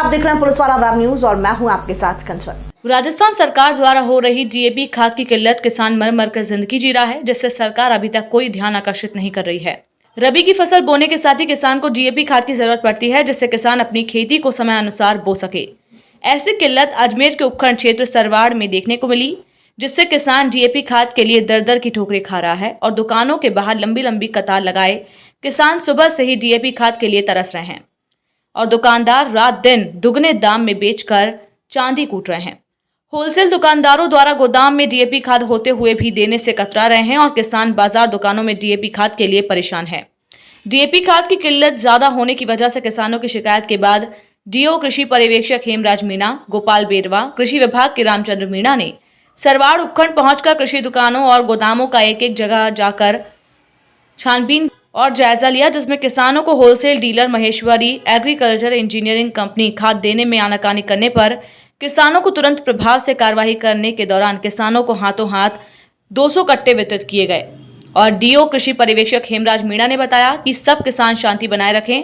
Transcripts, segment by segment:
आप देख रहे हैं पुलिस वाला वेब न्यूज और मैं हूं आपके साथ कंचन। राजस्थान सरकार द्वारा हो रही डीएपी खाद की किल्लत किसान मर मर कर जिंदगी जी रहा है, जिससे सरकार अभी तक कोई ध्यान आकर्षित नहीं कर रही है। रबी की फसल बोने के साथ ही किसान को डीएपी खाद की जरूरत पड़ती है, जिससे किसान अपनी खेती को समय अनुसार बो सके। ऐसी किल्लत अजमेर के उपखंड क्षेत्र सरवाड़ में देखने को मिली, जिससे किसान डीएपी खाद के लिए दर दर की ठोकरें खा रहा है और दुकानों के बाहर लंबी लंबी कतार लगाए किसान सुबह से ही डीएपी खाद के लिए तरस रहे हैं और दुकानदार रात दिन दुगने दाम में बेचकर चांदी कूट रहे हैं। होलसेल दुकानदारों द्वारा गोदाम में डीएपी खाद होते हुए भी देने से कतरा रहे हैं और किसान बाजार दुकानों में डीएपी खाद के लिए परेशान है। डीएपी खाद की किल्लत ज्यादा होने की वजह से किसानों की शिकायत के बाद डीओ कृषि पर्यवेक्षक हेमराज मीणा, गोपाल बेरवा, कृषि विभाग के रामचंद्र मीणा ने सरवाड़ उपखंड पहुंचकर कृषि दुकानों और गोदामों का एक एक जगह जाकर छानबीन और जायजा लिया, जिसमें किसानों को wholesale dealer Maheshwari agriculture engineering company खाद देने में आनाकानी करने पर किसानों को तुरंत प्रभाव से कार्रवाई करने के दौरान किसानों को हाथों हाथ 200 कट्टे वितरित किए गए। और डीओ कृषि पर्यवेक्षक हेमराज मीणा ने बताया कि सब किसान शांति बनाए रखें।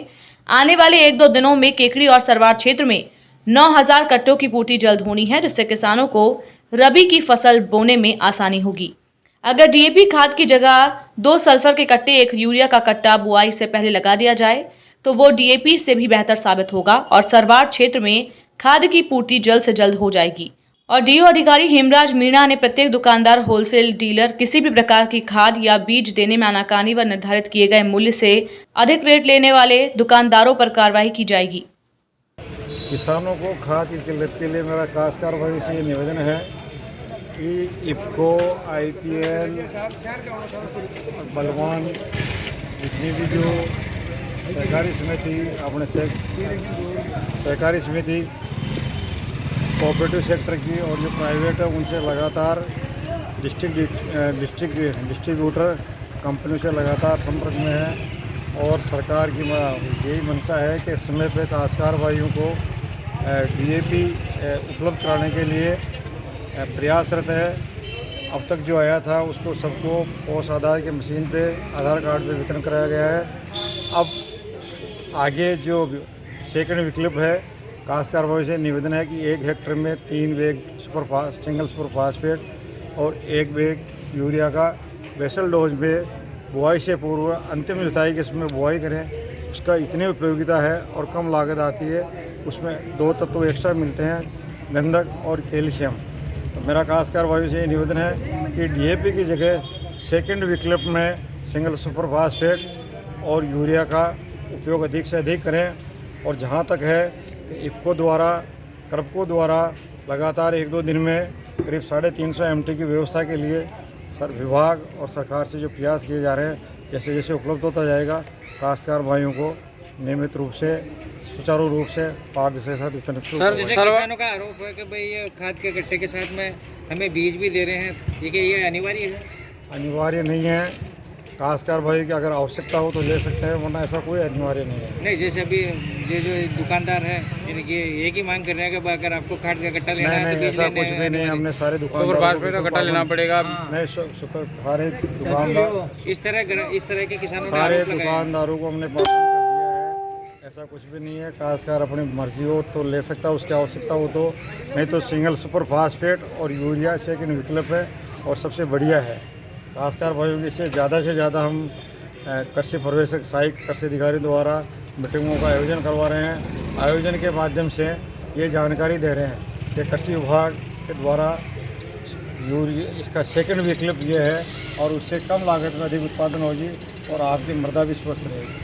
आने वाले 1-2 दिनों में केकड़ी और सरवाड़ क्षेत्र में 9000 कट्टों की पूर्ति जल्द होनी है, जिससे किसानों को रबी की फसल बोने में आसानी होगी। अगर डीएपी खाद की जगह 2 सल्फर के कट्टे, 1 यूरिया का कट्टा बुआई से पहले लगा दिया जाए तो वो डीएपी से भी बेहतर साबित होगा और सरवाड़ क्षेत्र में खाद की पूर्ति जल्द से जल्द हो जाएगी। और डीओ अधिकारी हेमराज मीणा ने प्रत्येक दुकानदार, होलसेल डीलर किसी भी प्रकार की खाद या बीज देने में आनाकानी व निर्धारित किए गए मूल्य से अधिक रेट लेने वाले दुकानदारों पर कार्रवाई की जाएगी। किसानों को खाद की किल्लत के लिए मेरा खास कार्रवाई से ये निवेदन है कि इफको, आईपीएल, बलवान, जितनी भी जो सहकारी समिति, अपने सहकारी समिति, कोऑपरेटिव सेक्टर की और जो प्राइवेट है उनसे लगातार डिस्ट्रीब्यूटर कंपनियों से लगातार संपर्क में है और सरकार की यही मंशा है कि समय पर काश्तकार भाइयों को डीएपी उपलब्ध कराने के लिए प्रयासरत है। अब तक जो आया था उसको सबको पोस्ट आधार के मशीन पे आधार कार्ड पे वितरण कराया गया है। अब आगे जो सेकंड विकल्प है, काश्तकार भाई से निवेदन है कि 1 हेक्टेयर में 3 बैग सिंगल सुपर फास्फेट और 1 बैग यूरिया का बेसल डोज में बुआई से पूर्व अंतिम जुताई के इसमें बुआई करें। उसका इतनी उपयोगिता है और कम लागत आती है। उसमें 2 तत्व एक्स्ट्रा मिलते हैं, गंधक और कैल्शियम। तो मेरा काश्तकार भाई से निवेदन है कि डीएपी की जगह सेकंड विकल्प में सिंगल सुपर फास्फेट और यूरिया का उपयोग अधिक से अधिक करें। और जहाँ तक है इफको द्वारा, करपको द्वारा लगातार 1-2 दिन में करीब 350 MT की व्यवस्था के लिए विभाग और सरकार से जो प्रयास किए जा रहे हैं, जैसे जैसे उपलब्ध होता जाएगा काश्तकार भाइयों को नियमित रूप से सुचारू रूप से पारदर्शिता के साथ वितरण। सर, किसानों का आरोप है कि भाई ये खाद के कट्टे के साथ में हमें बीज भी दे रहे हैं, ये अनिवार्य है? अनिवार्य नहीं है। काश्तकार भाई की अगर आवश्यकता हो तो ले सकते हैं, वरना ऐसा कोई अनिवार्य नहीं है। नहीं, जैसे अभी ये जो दुकानदार है इनकी एक ही मांग कर रहे हैं कि अगर आपको खाद का कट्टा लेना है तो ऐसा कुछ भी नहीं। हमने सारे दुकानदारों को कट्टा लेना पड़ेगा। नहीं, सारे दुकानदार इस तरह के किसानों सारे दुकानदारों को हमने पाबंद कर दिया है। ऐसा कुछ भी नहीं है। काश्तकार अपनी मर्जी हो तो ले सकता है, उसकी आवश्यकता हो तो। नहीं तो सिंगल सुपर फास्फेट और यूरिया सेकंड विकल्प है और सबसे बढ़िया है। काश्तकार भाइयों की से ज़्यादा हम कृषि पर्यवेक्षक, सहायक कृषि अधिकारी द्वारा मीटिंगों का आयोजन करवा रहे हैं। आयोजन के माध्यम से ये जानकारी दे रहे हैं कि कृषि विभाग के द्वारा यूरिया इसका सेकंड विकल्प ये है और उससे कम लागत में अधिक उत्पादन होगी और आपकी मृदा भी स्वस्थ रहेगी।